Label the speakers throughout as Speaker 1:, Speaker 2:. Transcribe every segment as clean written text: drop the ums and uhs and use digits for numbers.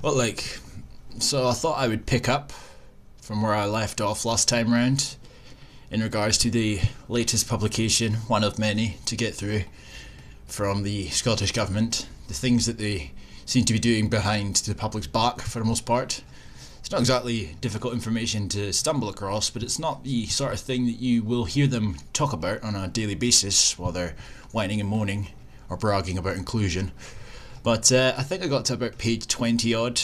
Speaker 1: Well, so I thought I would pick up from where I left off last time round in regards to the latest publication, one of many to get through from the Scottish Government, the things that they seem to be doing behind the public's back for the most part. It's not exactly difficult information to stumble across, but it's not the sort of thing that you will hear them talk about on a daily basis while they're whining and moaning or bragging about inclusion. But I think I got to about page 20 odd.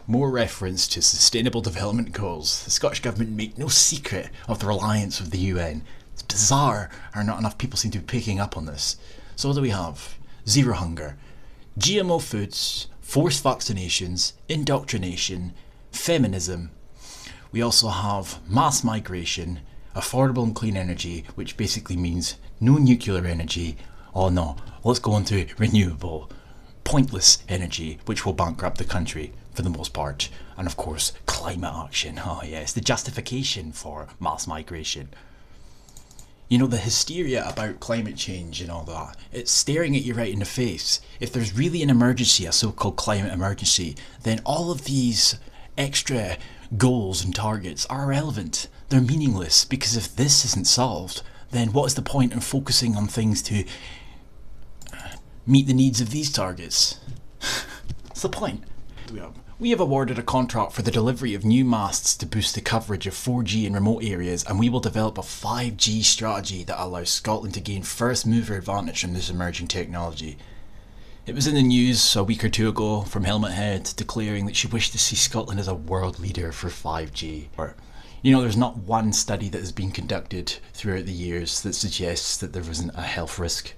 Speaker 1: More reference to Sustainable Development Goals. The Scottish Government make no secret of the reliance of the UN. It's bizarre how not enough people seem to be picking up on this. So what do we have? Zero hunger, GMO foods, forced vaccinations, indoctrination, feminism. We also have mass migration, affordable and clean energy, which basically means no nuclear energy. Oh no, let's go on to renewable, pointless energy, which will bankrupt the country for the most part. And of course, climate action. Oh yes, the justification for mass migration. You know, the hysteria about climate change and all that, it's staring at you right in the face. If there's really an emergency, a so-called climate emergency, then all of these extra goals and targets are irrelevant. They're meaningless, because if this isn't solved, then what is the point in focusing on things to meet the needs of these targets? What's the point? We have awarded a contract for the delivery of new masts to boost the coverage of 4G in remote areas, and we will develop a 5G strategy that allows Scotland to gain first mover advantage from this emerging technology. It was in the news a week or two ago from Helmet Head declaring that she wished to see Scotland as a world leader for 5G. You know, there's not one study that has been conducted throughout the years that suggests that there wasn't a health risk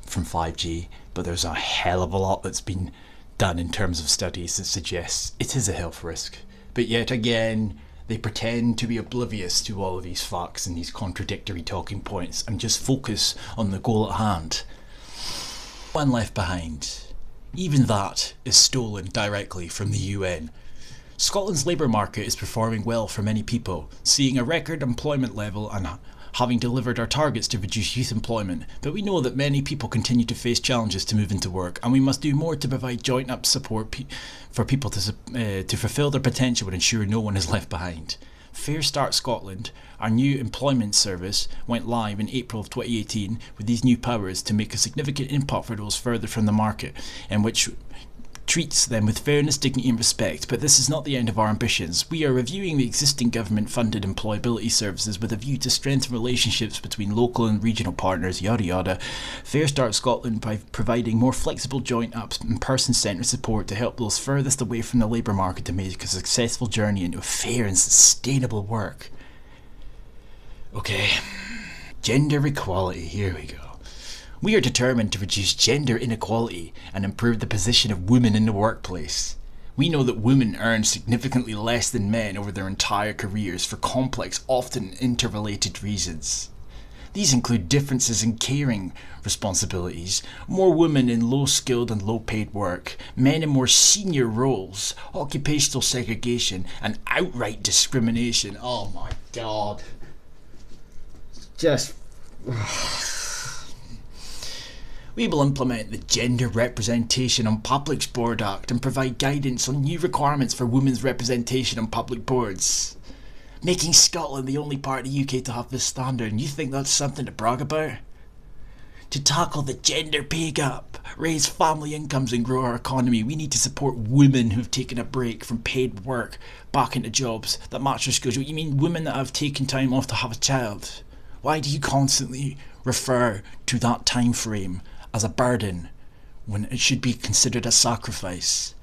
Speaker 1: from 5G, but there's a hell of a lot that's been done in terms of studies that suggests it is a health risk. But yet again, they pretend to be oblivious to all of these facts and these contradictory talking points and just focus on the goal at hand. One left behind. Even that is stolen directly from the UN. Scotland's labour market is performing well for many people, seeing a record employment level and having delivered our targets to reduce youth employment, but we know that many people continue to face challenges to move into work, and we must do more to provide joint-up support for people to fulfil their potential and ensure no one is left behind. Fair Start Scotland, our new employment service, went live in April of 2018 with these new powers to make a significant impact for those further from the market, and which treats them with fairness, dignity and respect. But this is not the end of our ambitions. We are reviewing the existing government-funded employability services with a view to strengthen relationships between local and regional partners, yada yada. Fair Start Scotland by providing more flexible joint-up and person-centred support to help those furthest away from the labour market to make a successful journey into fair and sustainable work. Okay, gender equality, here we go. We are determined to reduce gender inequality and improve the position of women in the workplace. We know that women earn significantly less than men over their entire careers for complex, often interrelated reasons. These include differences in caring responsibilities, more women in low-skilled and low-paid work, men in more senior roles, occupational segregation, and outright discrimination. Oh my god. Just... We will implement the Gender Representation on Publics Board Act and provide guidance on new requirements for women's representation on public boards. Making Scotland the only part of the UK to have this standard, and you think that's something to brag about? To tackle the gender pay gap, raise family incomes and grow our economy, we need to support women who have taken a break from paid work back into jobs that match their skills. You mean women that have taken time off to have a child? Why do you constantly refer to that time frame as a burden when it should be considered a sacrifice?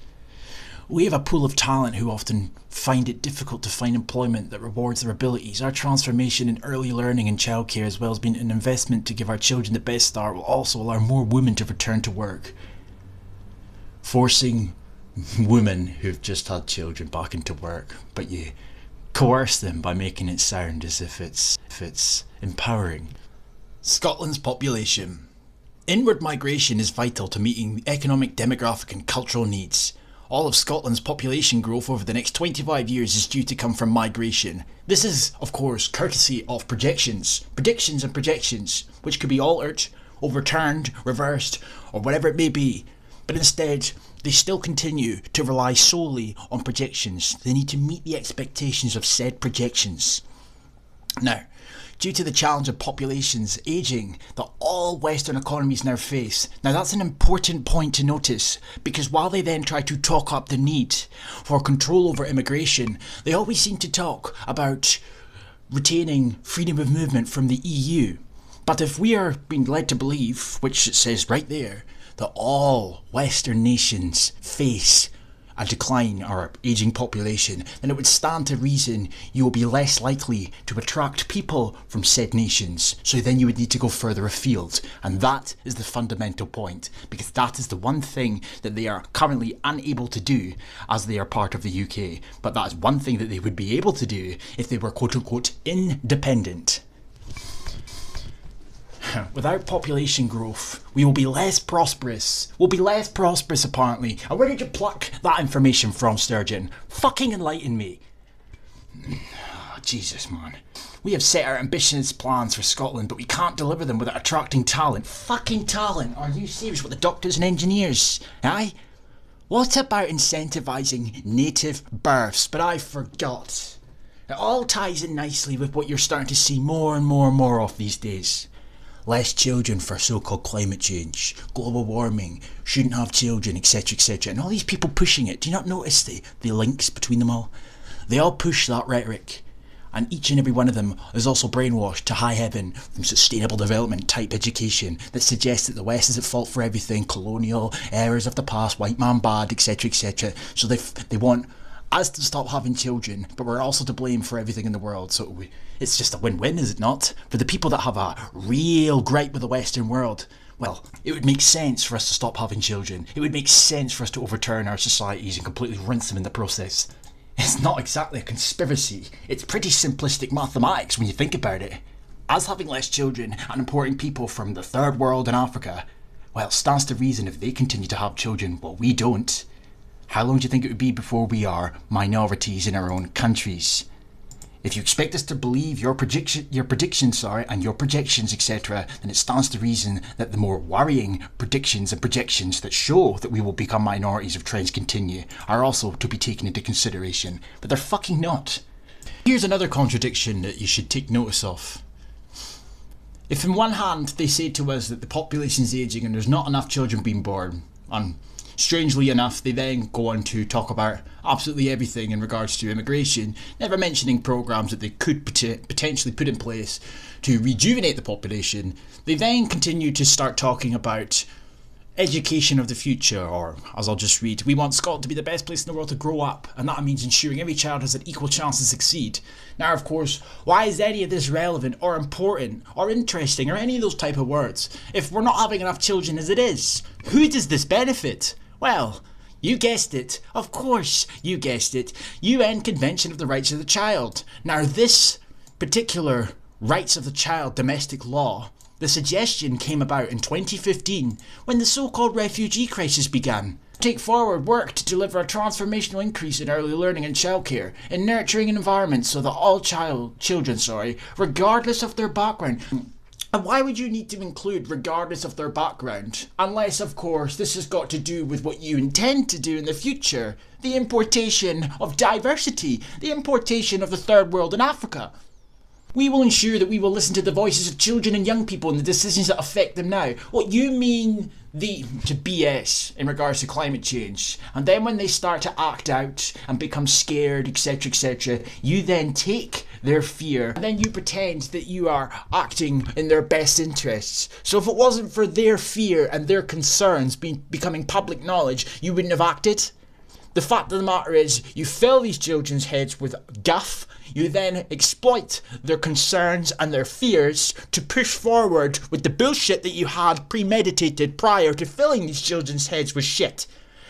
Speaker 1: We have a pool of talent who often find it difficult to find employment that rewards their abilities. Our transformation in early learning and childcare, as well as being an investment to give our children the best start, will also allow more women to return to work. Forcing women who've just had children back into work, but you coerce them by making it sound as if it's empowering. Scotland's population. Inward migration is vital to meeting economic, demographic and cultural needs. All of Scotland's population growth over the next 25 years is due to come from migration. This is, of course, courtesy of predictions, which could be altered, overturned, reversed, or whatever it may be. But instead, they still continue to rely solely on projections. They need to meet the expectations of said projections. Now, due to the challenge of populations ageing that all Western economies now face. Now that's an important point to notice, because while they then try to talk up the need for control over immigration, they always seem to talk about retaining freedom of movement from the EU. But if we are being led to believe, which it says right there, that all Western nations face a decline or ageing population, then it would stand to reason you will be less likely to attract people from said nations. So then you would need to go further afield. And that is the fundamental point, because that is the one thing that they are currently unable to do as they are part of the UK. But that is one thing that they would be able to do if they were quote unquote independent. Without population growth, we will be less prosperous. We'll be less prosperous, apparently. And where did you pluck that information from, Sturgeon? Fucking enlighten me. Oh, Jesus, man. We have set our ambitious plans for Scotland, but we can't deliver them without attracting talent. Fucking talent? Are you serious with the doctors and engineers? Aye? What about incentivising native births? But I forgot. It all ties in nicely with what you're starting to see more and more of these days. Less children for so-called climate change, global warming, shouldn't have children, etc, etc. And all these people pushing it, do you not notice the links between them all? They all push that rhetoric. And each and every one of them is also brainwashed to high heaven from sustainable development type education that suggests that the West is at fault for everything, colonial, errors of the past, white man bad, etc, etc. So they want us to stop having children, but we're also to blame for everything in the world. So it's just a win-win, is it not? For the people that have a real gripe with the Western world, well, it would make sense for us to stop having children. It would make sense for us to overturn our societies and completely rinse them in the process. It's not exactly a conspiracy. It's pretty simplistic mathematics when you think about it. As having less children and importing people from the third world and Africa, well, it stands to reason if they continue to have children, well, we don't. How long do you think it would be before we are minorities in our own countries? If you expect us to believe your predictions, and your projections, etc., then it stands to reason that the more worrying predictions and projections that show that we will become minorities if trends continue are also to be taken into consideration. But they're fucking not. Here's another contradiction that you should take notice of. If on one hand they say to us that the population's ageing and there's not enough children being born, and strangely enough, they then go on to talk about absolutely everything in regards to immigration, never mentioning programmes that they could potentially put in place to rejuvenate the population. They then continue to start talking about education of the future, or as I'll just read, we want Scotland to be the best place in the world to grow up, and that means ensuring every child has an equal chance to succeed. Now, of course, why is any of this relevant or important or interesting or any of those type of words if we're not having enough children as it is? Who does this benefit? Well, you guessed it. Of course, you guessed it. UN Convention of the Rights of the Child. Now, this particular rights of the child domestic law, the suggestion came about in 2015 when the so-called refugee crisis began. Take forward work to deliver a transformational increase in early learning and childcare, in nurturing an environment so that all children, regardless of their background. And why would you need to include regardless of their background? Unless, of course, this has got to do with what you intend to do in the future. The importation of diversity. The importation of the third world in Africa. We will ensure that we will listen to the voices of children and young people and the decisions that affect them now. What you mean to BS in regards to climate change. And then when they start to act out and become scared, etc, etc, you then take their fear and then you pretend that you are acting in their best interests. So if it wasn't for their fear and their concerns becoming public knowledge, you wouldn't have acted. The fact of the matter is, you fill these children's heads with guff, you then exploit their concerns and their fears to push forward with the bullshit that you had premeditated prior to filling these children's heads with shit.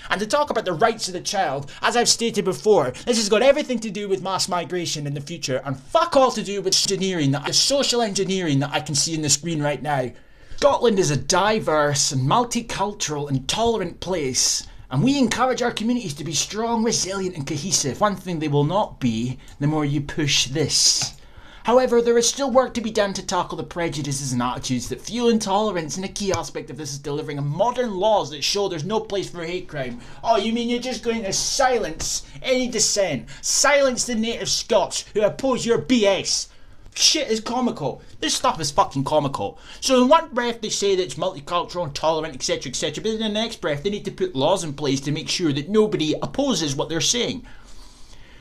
Speaker 1: And to talk about the rights of the child, as I've stated before, this has got everything to do with mass migration in the future and fuck all to do with engineering, the social engineering that I can see in the screen right now. Scotland is a diverse and multicultural and tolerant place. And we encourage our communities to be strong, resilient and cohesive. One thing they will not be, the more you push this. However, there is still work to be done to tackle the prejudices and attitudes that fuel intolerance, and a key aspect of this is delivering modern laws that show there's no place for hate crime. Oh, you mean you're just going to silence any dissent? Silence the native Scots who oppose your BS? Shit is comical. This stuff is fucking comical. So in one breath they say that it's multicultural and tolerant, etc, etc, but in the next breath they need to put laws in place to make sure that nobody opposes what they're saying.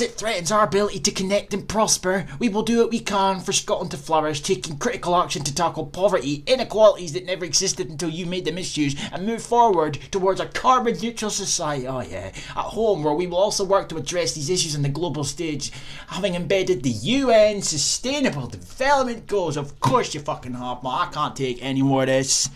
Speaker 1: It threatens our ability to connect and prosper. We will do what we can for Scotland to flourish, taking critical action to tackle poverty, inequalities that never existed until you made them issues, and move forward towards a carbon neutral society. Oh yeah, at home, where we will also work to address these issues on the global stage, having embedded the UN Sustainable Development Goals. Of course you fucking have, man. I can't take any more of this.